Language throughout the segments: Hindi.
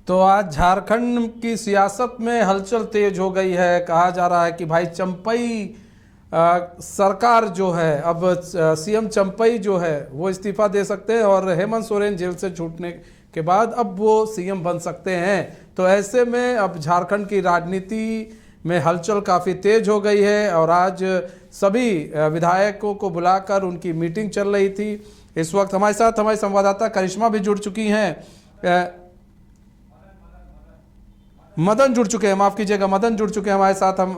तो आज झारखंड की सियासत में हलचल तेज हो गई है। कहा जा रहा है कि भाई चंपई सरकार जो है, अब सीएम चंपई जो है वो इस्तीफा दे सकते हैं और हेमंत सोरेन जेल से छूटने के बाद अब वो सीएम बन सकते हैं। तो ऐसे में अब झारखंड की राजनीति में हलचल काफ़ी तेज हो गई है और आज सभी विधायकों को बुलाकर उनकी मीटिंग चल रही थी। इस वक्त हमारे साथ हमारी संवाददाता करिश्मा भी जुड़ चुकी हैं, मदन जुड़ चुके हैं, माफ़ कीजिएगा, मदन जुड़ चुके हैं हमारे साथ। हम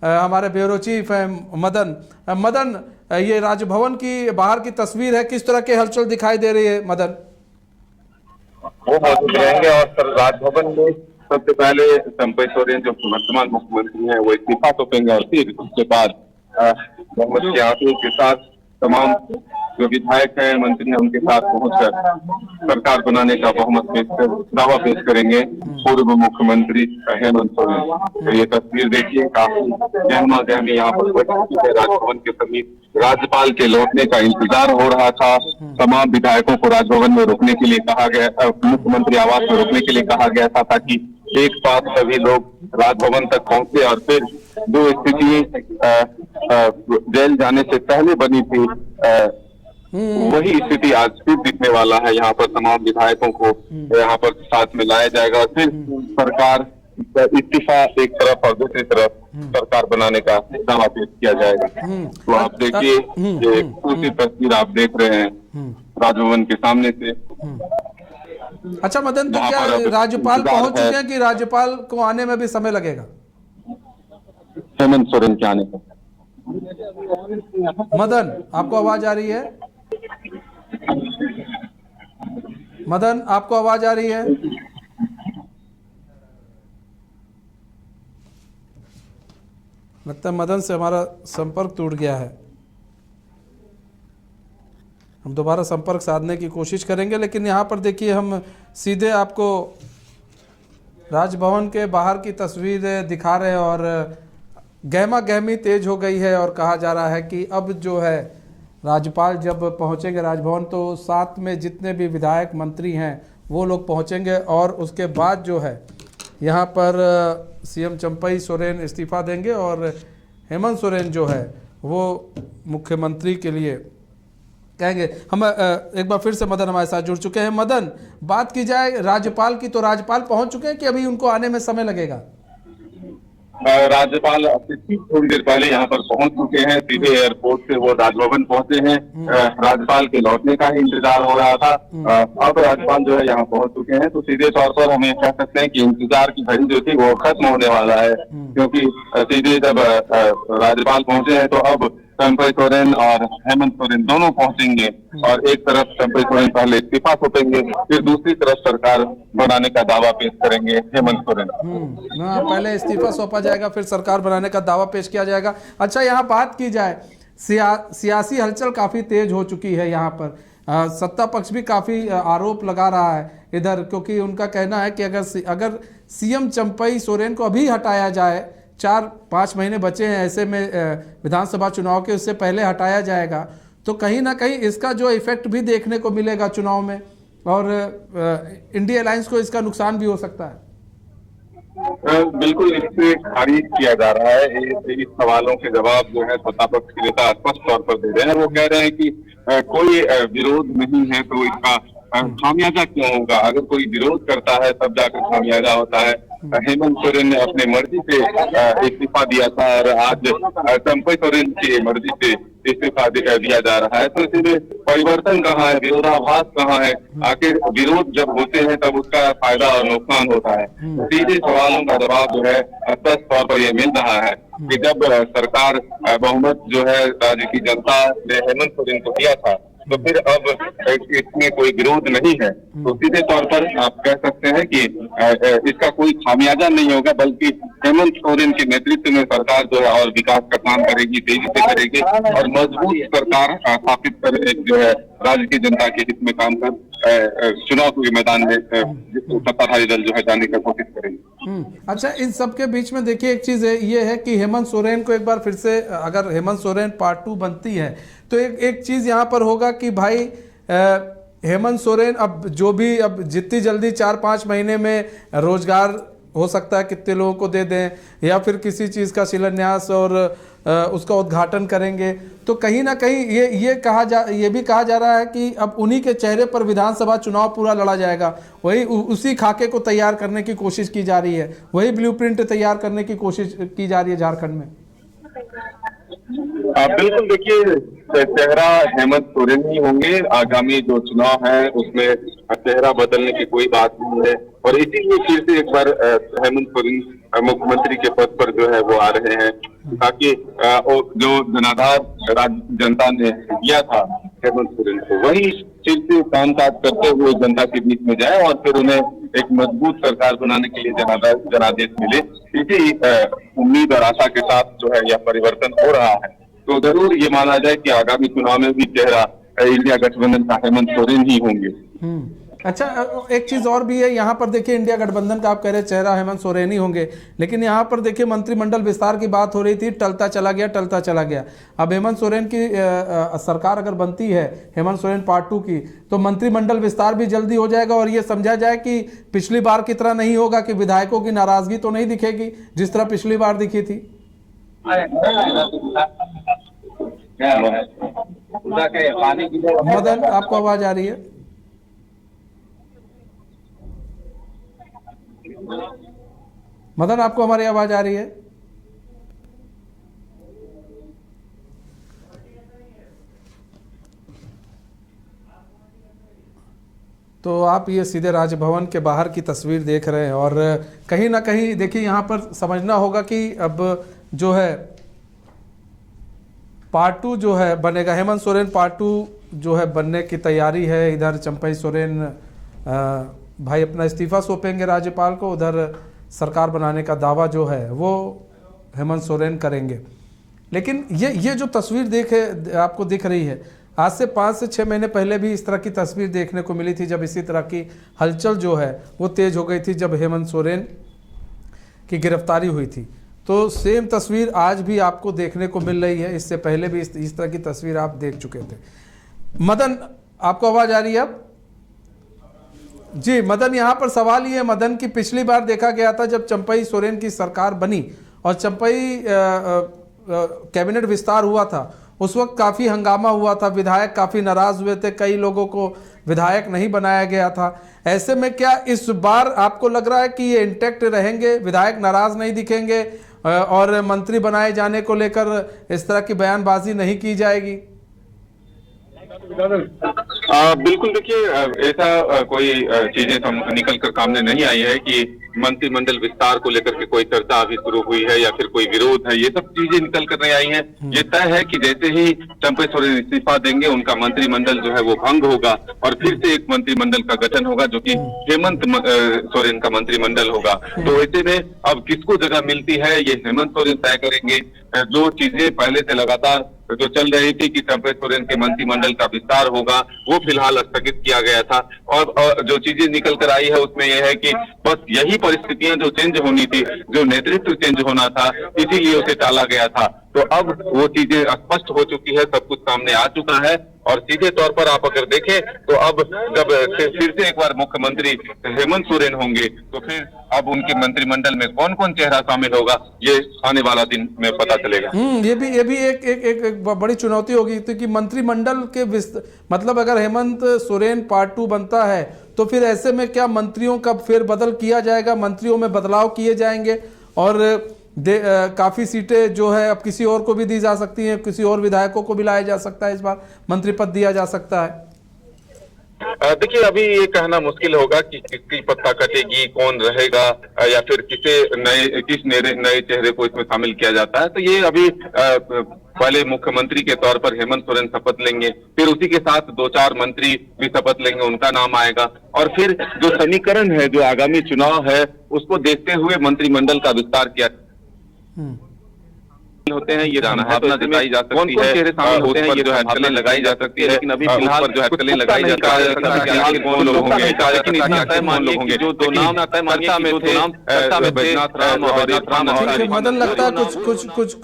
हमारे ब्यूरो चीफ हैं मदन, ये राजभवन की बाहर की तस्वीर है, किस तरह की हलचल दिखाई दे रही है मदन? वो मौजूद रहेंगे और सर राजभवन में सबसे पहले चंपई सोरेन जो वर्तमान मुख्यमंत्री हैं वो इस्तीफा सौंपेंगे और फिर उसके बाद मोहम्मद शयासी के साथ तमाम जो विधायक हैं, मंत्री हैं, उनके साथ पहुंचकर सरकार बनाने का बहुमत पेश कर दावा पेश करेंगे पूर्व मुख्यमंत्री हेमंत सोरेन। तो ये तस्वीर देखिए, काफी गहमा गहमी यहाँ पर बैठी है राजभवन के समीप। राज्यपाल के लौटने का इंतजार हो रहा था। तमाम विधायकों को राजभवन में रुकने के लिए कहा गया, मुख्यमंत्री आवास में रुकने के लिए कहा गया था ताकि एक साथ सभी लोग राजभवन तक पहुंचे और फिर जो स्थिति जेल जाने से पहले बनी थी वही स्थिति आज फिर दिखने वाला है। यहाँ पर तमाम विधायकों को यहाँ पर साथ में लाया जाएगा और फिर सरकार इस्तीफा एक तरफ और दूसरी तरफ सरकार बनाने का दावा पेश किया जाएगा। तो आप देखिए, ये दूसरी तस्वीर आप देख रहे हैं राजभवन के सामने से। अच्छा मदन, तो क्या राज्यपाल पहुंच चुके हैं कि राज्यपाल को आने में भी समय लगेगा? हेमंत सोरेन के आने का। मदन, आपको आवाज आ रही है? मदन, आपको आवाज आ रही है? लगता है मदन से हमारा संपर्क टूट गया है। हम दोबारा संपर्क साधने की कोशिश करेंगे, लेकिन यहाँ पर देखिए हम सीधे आपको राजभवन के बाहर की तस्वीर दिखा रहे हैं और गहमा गहमी तेज हो गई है और कहा जा रहा है कि अब जो है राज्यपाल जब पहुँचेंगे राजभवन तो साथ में जितने भी विधायक मंत्री हैं वो लोग पहुँचेंगे और उसके बाद जो है यहाँ पर सीएम चंपई सोरेन इस्तीफा देंगे और हेमंत सोरेन जो है वो मुख्यमंत्री के लिए कहेंगे। हम एक बार फिर से मदन हमारे साथ जुड़ चुके हैं। मदन, बात की जाए राज्यपाल की तो राज्यपाल पहुंच चुके हैं कि अभी उनको आने में समय लगेगा? राज्यपाल थोड़ी देर पहले यहाँ पर पहुंच चुके हैं, सीधे एयरपोर्ट से वो राजभवन पहुंचे हैं। राज्यपाल के लौटने का ही इंतजार हो रहा था। अब राज्यपाल जो है यहाँ पहुंच चुके हैं तो सीधे तौर पर हम ये कह सकते हैं कि इंतजार की घड़ी जो थी वो खत्म होने वाला है, क्योंकि सीधे जब राज्यपाल पहुंचे हैं तो अब चंपई सोरेन और हेमंत सोरेन दोनों पहुंचेंगे और एक तरफ चंपई सोरेन पहले इस्तीफा सौंपेंगे, फिर दूसरी तरफ सरकार बनाने का दावा पेश करेंगे हेमंत सोरेन। पहले इस्तीफा सौंपा जाएगा, फिर सरकार बनाने का दावा पेश किया जाएगा। अच्छा, यहाँ बात की जाए सियासी हलचल काफी तेज हो चुकी है। यहाँ पर सत्ता पक्ष भी काफी आरोप लगा रहा है इधर, क्योंकि उनका कहना है कि अगर सीएम चंपई सोरेन को अभी हटाया जाए, 4-5 महीने बचे हैं ऐसे में विधानसभा चुनाव के, उससे पहले हटाया जाएगा तो कहीं ना कहीं इसका जो इफेक्ट भी देखने को मिलेगा चुनाव में और इंडिया अलायंस को इसका नुकसान भी हो सकता है। बिल्कुल, इससे खारिज किया जा रहा है। इस सवालों के जवाब जो है सत्ता पक्ष के नेता स्पष्ट तौर पर दे रहे हैं। वो कह रहे हैं कि कोई विरोध नहीं है तो इसका खामियाजा क्यों होगा? अगर कोई विरोध करता है तब जाकर खामियाजा होता है। हेमंत सोरेन ने अपने मर्जी से इस्तीफा दिया था और आज चंपई सोरेन की मर्जी से इस्तीफा दिया जा रहा है, तो इसमें परिवर्तन कहाँ है, विरोधाभास कहाँ है? आखिर विरोध जब होते हैं तब उसका फायदा और नुकसान होता है। सीधे सवालों का जवाब जो है स्पष्ट तौर पर ये मिल रहा है कि जब सरकार बहुमत जो है राज्य की जनता ने हेमंत सोरेन को दिया था तो फिर अब इसमें कोई विरोध नहीं है, तो सीधे तौर पर आप कह सकते हैं कि इसका कोई खामियाजा नहीं होगा, बल्कि हेमंत सोरेन के नेतृत्व में सरकार जो है और विकास का काम करेगी, तेजी से करेगी और मजबूत सरकार स्थापित कर जो है राज्य की जनता के हित में काम कर चुनाव के मैदान में सत्ताधारी दल जो है जाने का कोशिश करेंगे। अच्छा, इन सब के बीच में देखिए एक चीज है, ये है कि हेमंत सोरेन को एक बार फिर से अगर हेमंत सोरेन पार्ट 2 बनती है तो एक चीज यहाँ पर होगा कि भाई हेमंत सोरेन अब जो भी अब जितनी जल्दी 4-5 महीने में रोजगार हो सकता है कितने लोगों को दे दें, या फिर किसी चीज़ का शिलान्यास और उसका उद्घाटन करेंगे, तो कहीं ना कहीं ये भी कहा जा रहा है कि अब उन्हीं के चेहरे पर विधानसभा चुनाव पूरा लड़ा जाएगा। वही उसी खाके को तैयार करने की कोशिश की जा रही है, वही ब्लूप्रिंट तैयार करने की कोशिश की जा रही है झारखंड में। बिल्कुल, देखिए चेहरा हेमंत सोरेन ही होंगे। आगामी जो चुनाव है उसमें चेहरा बदलने की कोई बात नहीं है, और इसीलिए फिर से एक बार हेमंत सोरेन मुख्यमंत्री के पद पर जो है वो आ रहे हैं, ताकि जो जनाधार राज्य जनता ने दिया था हेमंत सोरेन को, वही फिर से कामकाज करते हुए जनता के बीच में जाए और फिर उन्हें एक मजबूत सरकार बनाने के लिए जनादेश मिले। इसी उम्मीद और आशा के साथ जो है यह परिवर्तन हो रहा है। तो जरूर ये माना जाए कि आगामी चुनाव में भी चेहरा इंडिया गठबंधन का हेमंत सोरेन ही होंगे। अच्छा, एक चीज और भी है यहाँ पर, देखिए इंडिया गठबंधन का आप कह रहे चेहरा हेमंत सोरेन ही होंगे, लेकिन यहाँ पर देखिए मंत्रिमंडल विस्तार की बात हो रही थी, टलता चला गया। अब हेमंत सोरेन की सरकार अगर बनती है, हेमंत सोरेन पार्ट 2 की, तो मंत्रिमंडल विस्तार भी जल्दी हो जाएगा, और ये समझा जाए कि पिछली बार की तरह नहीं होगा कि विधायकों की नाराजगी तो नहीं दिखेगी जिस तरह पिछली बार दिखी थी। मदन, आपको आवाज आ रही है? मदन, आपको हमारी आवाज आ रही है? तो आप ये सीधे राजभवन के बाहर की तस्वीर देख रहे हैं, और कहीं ना कहीं देखिए यहाँ पर समझना होगा कि अब जो है पार्ट 2 जो है बनेगा, हेमंत सोरेन पार्ट 2 जो है बनने की तैयारी है। इधर चंपई सोरेन भाई अपना इस्तीफा सौंपेंगे राज्यपाल को, उधर सरकार बनाने का दावा जो है वो हेमंत सोरेन करेंगे। लेकिन ये जो तस्वीर आपको दिख रही है, आज से 5 से 6 महीने पहले भी इस तरह की तस्वीर देखने को मिली थी, जब इसी तरह की हलचल जो है वो तेज हो गई थी, जब हेमंत सोरेन की गिरफ्तारी हुई थी। तो सेम तस्वीर आज भी आपको देखने को मिल रही है। इससे पहले भी इस तरह की तस्वीर आप देख चुके थे। मदन, आपको आवाज आ रही है अब? जी मदन, यहाँ पर सवाल ये है मदन की पिछली बार देखा गया था जब चंपई सोरेन की सरकार बनी और चंपई कैबिनेट विस्तार हुआ था, उस वक्त काफ़ी हंगामा हुआ था, विधायक काफ़ी नाराज हुए थे, कई लोगों को विधायक नहीं बनाया गया था। ऐसे में क्या इस बार आपको लग रहा है कि ये इंटैक्ट रहेंगे, विधायक नाराज नहीं दिखेंगे और मंत्री बनाए जाने को लेकर इस तरह की बयानबाजी नहीं की जाएगी? बिल्कुल, देखिए ऐसा कोई चीजें निकल कर सामने नहीं आई है कि मंत्रिमंडल विस्तार को लेकर के कोई चर्चा अभी शुरू हुई है या फिर कोई विरोध है। ये सब चीजें निकल कर नहीं आई हैं। ये तय है कि जैसे ही चंपई सोरेन इस्तीफा देंगे उनका मंत्रिमंडल जो है वो भंग होगा और फिर से एक मंत्रिमंडल का गठन होगा जो कि हेमंत सोरेन का मंत्रिमंडल होगा। तो ऐसे में अब किसको जगह मिलती है ये हेमंत सोरेन तय करेंगे। जो चीजें पहले से लगातार जो चल रही थी कि चंपई सोरेन के मंत्रिमंडल का विस्तार होगा वो फिलहाल स्थगित किया गया था, और जो चीजें निकल कर आई है उसमें यह है कि बस यही परिस्थितियां जो चेंज होनी थी, जो नेतृत्व चेंज होना था, इसीलिए उसे टाला गया था। तो अब वो चीजें स्पष्ट हो चुकी है, सब कुछ सामने आ चुका है, और सीधे तौर पर आप अगर देखें तो अब जब फिर से एक बार मुख्यमंत्री हेमंत सोरेन होंगे तो फिर अब उनके मंत्रिमंडल में कौन कौन चेहरा शामिल होगा ये आने वाला दिन में पता चलेगा। ये भी एक बड़ी चुनौती होगी, क्योंकि मंत्रिमंडल के मतलब अगर हेमंत सोरेन पार्ट 2 बनता है तो फिर ऐसे में क्या मंत्रियों का फेरबदल किया जाएगा, मंत्रियों में बदलाव किए जाएंगे और काफी सीटें जो है अब किसी और को भी दी जा सकती हैं, किसी और विधायकों को भी लाया जा सकता है, इस बार मंत्री पद दिया जा सकता है। देखिए अभी ये कहना मुश्किल होगा कि किसकी पत्ता कटेगी, कौन रहेगा, या फिर किस नए चेहरे को इसमें शामिल किया जाता है। तो ये अभी पहले मुख्यमंत्री के तौर पर हेमंत सोरेन शपथ लेंगे, फिर उसी के साथ 2-4 मंत्री भी शपथ लेंगे, उनका नाम आएगा, और फिर जो समीकरण है, जो आगामी चुनाव है, उसको देखते हुए मंत्रिमंडल का विस्तार किया होते हैं। ये भावना जताई जा सकती है, चेहरे शामिल होते हैं, ये जो हथकड़े लगाई जा सकती है, लेकिन अभी फिलहाल जो हथकड़े लगाई जा सकती है कौन लोग होंगे, लेकिन इतना तय मान लोग जो दो नाम तय मानिए में थे बैजनाथ राम और बैजनाथ राम। मदन, लगता है कुछ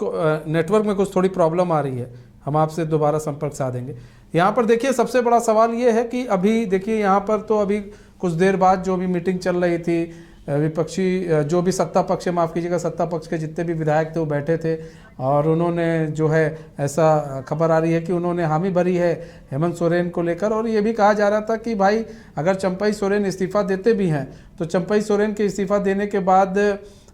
नेटवर्क में कुछ थोड़ी प्रॉब्लम आ रही है, हम आपसे दोबारा संपर्क साधेंगे। यहाँ पर देखिए सबसे बड़ा सवाल ये है कि अभी देखिए यहाँ पर तो अभी कुछ देर बाद जो भी मीटिंग चल रही थी, विपक्षी जो भी सत्ता पक्ष, माफ़ कीजिएगा, सत्ता पक्ष के जितने भी विधायक थे वो बैठे थे और उन्होंने जो है, ऐसा खबर आ रही है कि उन्होंने हामी भरी है हेमंत सोरेन को लेकर। और ये भी कहा जा रहा था कि भाई अगर चंपई सोरेन इस्तीफ़ा देते भी हैं तो चंपई सोरेन के इस्तीफ़ा देने के बाद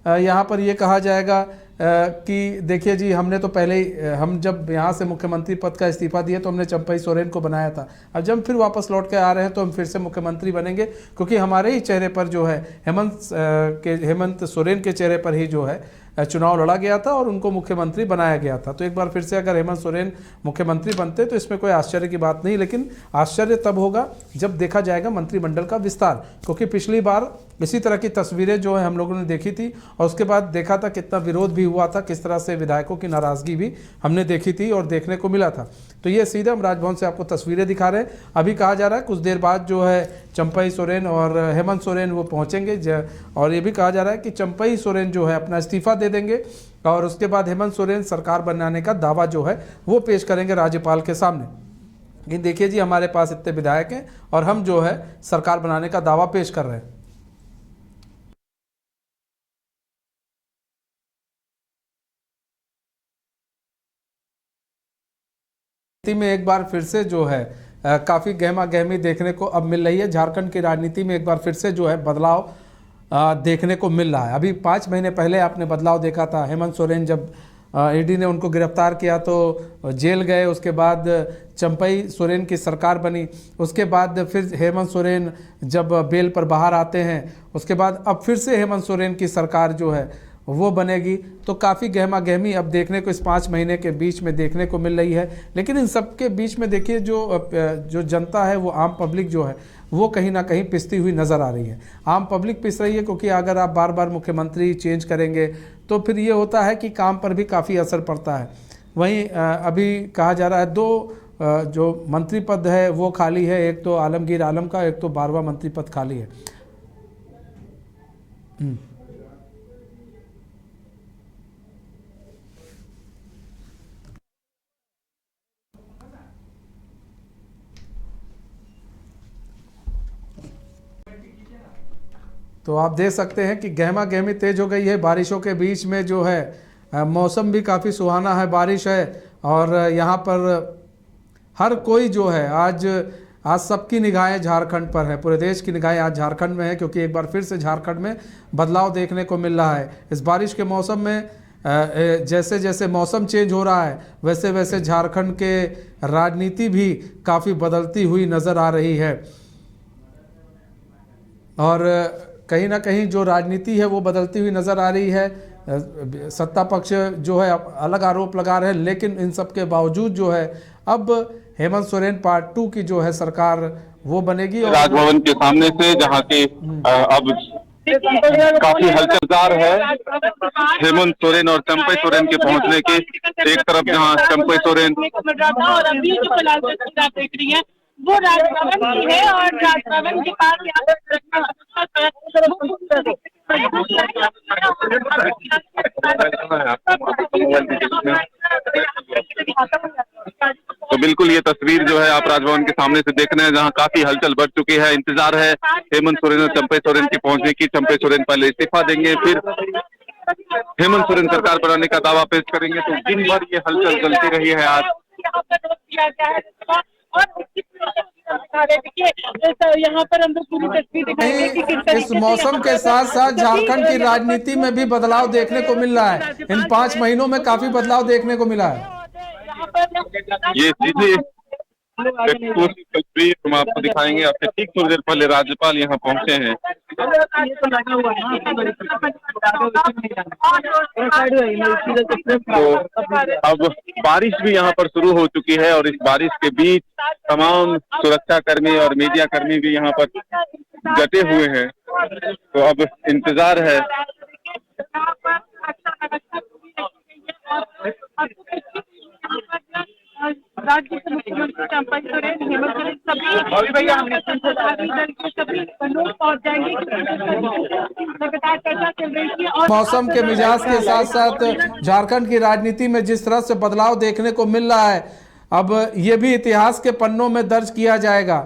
यहाँ पर ये कहा जाएगा कि देखिए जी, हमने तो पहले ही, हम जब यहाँ से मुख्यमंत्री पद का इस्तीफा दिए तो हमने चंपई सोरेन को बनाया था, अब जब फिर वापस लौट के आ रहे हैं तो हम फिर से मुख्यमंत्री बनेंगे, क्योंकि हमारे ही चेहरे पर जो है हेमंत सोरेन के चेहरे पर ही जो है चुनाव लड़ा गया था और उनको मुख्यमंत्री बनाया गया था। तो एक बार फिर से अगर हेमंत सोरेन मुख्यमंत्री बनते तो इसमें कोई आश्चर्य की बात नहीं, लेकिन आश्चर्य तब होगा जब देखा जाएगा मंत्रिमंडल का विस्तार, क्योंकि पिछली बार इसी तरह की तस्वीरें जो है हम लोगों ने देखी थी और उसके बाद देखा था कितना विरोध भी हुआ था, किस तरह से विधायकों की नाराज़गी भी हमने देखी थी और देखने को मिला था। तो ये सीधे हम राजभवन से आपको तस्वीरें दिखा रहे हैं। अभी कहा जा रहा है कुछ देर बाद जो है चंपई सोरेन और हेमंत सोरेन वो पहुँचेंगे और ये भी कहा जा रहा है कि चंपई सोरेन जो है अपना इस्तीफा दे देंगे और उसके बाद हेमंत सोरेन सरकार बनाने का दावा जो है वो पेश करेंगे राज्यपाल के सामने कि देखिए जी, हमारे पास इतने विधायक हैं और हम जो है सरकार बनाने का दावा पेश कर रहे हैं। में एक बार फिर से जो है काफ़ी गहमा गहमी देखने को अब मिल रही है। झारखंड की राजनीति में एक बार फिर से जो है बदलाव देखने को मिल रहा है। अभी 5 महीने पहले आपने बदलाव देखा था, हेमंत सोरेन जब ईडी ने उनको गिरफ्तार किया तो जेल गए, उसके बाद चंपई सोरेन की सरकार बनी, उसके बाद फिर हेमंत सोरेन जब बेल पर बाहर आते हैं, उसके बाद अब फिर से हेमंत सोरेन की सरकार जो है वो बनेगी। तो काफ़ी गहमा गहमी अब देखने को इस 5 महीने के बीच में देखने को मिल रही है। लेकिन इन सब के बीच में देखिए जो जनता है, वो आम पब्लिक जो है वो कहीं ना कहीं पिसती हुई नज़र आ रही है। आम पब्लिक पिस रही है क्योंकि अगर आप बार बार मुख्यमंत्री चेंज करेंगे तो फिर ये होता है कि काम पर भी काफ़ी असर पड़ता है। वहीं अभी कहा जा रहा है 2 जो मंत्री पद है वो खाली है, एक तो आलमगीर आलम का, एक तो 12वां मंत्री पद खाली है। तो आप देख सकते हैं कि गहमा गहमी तेज हो गई है बारिशों के बीच में जो है मौसम भी काफ़ी सुहाना है, बारिश है और यहाँ पर हर कोई जो है आज सबकी निगाहें झारखंड पर है, पूरे देश की निगाहें आज झारखंड में है, क्योंकि एक बार फिर से झारखंड में बदलाव देखने को मिल रहा है। इस बारिश के मौसम में जैसे जैसे मौसम चेंज हो रहा है वैसे वैसे झारखंड के राजनीति भी काफ़ी बदलती हुई नज़र आ रही है और कहीं ना कहीं जो राजनीति है वो बदलती हुई नज़र आ रही है। सत्ता पक्ष जो है अलग आरोप लगा रहे हैं, लेकिन इन सब के बावजूद जो है अब हेमंत सोरेन पार्ट 2 की जो है सरकार वो बनेगी। और राजभवन के सामने से, जहाँ के अब काफी हलचलदार है हेमंत सोरेन और चंपई सोरेन के पहुंचने के। एक तरफ जहां चंपई सोरेन और अभी जो फिलहाल तस्वीर आप देख रही हैं वो राजभवन की है और राजभवन के पास तो बिल्कुल ये तस्वीर जो है आप राजभवन के सामने से देख रहे हैं, जहां काफी हलचल बढ़ चुकी है। इंतजार है हेमंत सोरेन और चंपई सोरेन की पहुंचने की। चंपई सोरेन पहले इस्तीफा देंगे, फिर हेमंत सोरेन सरकार बनाने का दावा पेश करेंगे। तो दिन भर ये हलचल चलती रही है आज। यहाँ पर हम लोग पूरी तस्वीर दिखाएंगे कि किस तरीके इस मौसम के साथ साथ झारखंड की राजनीति में भी बदलाव देखने को मिल रहा है। इन 5 महीनों में काफी बदलाव देखने को मिला है। ये सीधे तस्वीर हम आपको दिखाएंगे। आपसे ठीक थोड़ी देर पहले राज्यपाल यहाँ पहुंचे हैं। तो अब बारिश भी यहाँ पर शुरू हो चुकी है और इस बारिश के बीच तमाम सुरक्षा कर्मी और मीडिया कर्मी भी यहाँ पर डटे हुए हैं। तो अब इंतजार है। राज्य के मुख्यमंत्री चंपई सोरेन, हेमंत सोरेन सभी लोग पहुंच जाएंगे। लगातार चर्चा चल रही है और मौसम के मिजाज के साथ साथ झारखंड की राजनीति में जिस तरह से बदलाव देखने को मिल रहा है, अब ये भी इतिहास के पन्नों में दर्ज किया जाएगा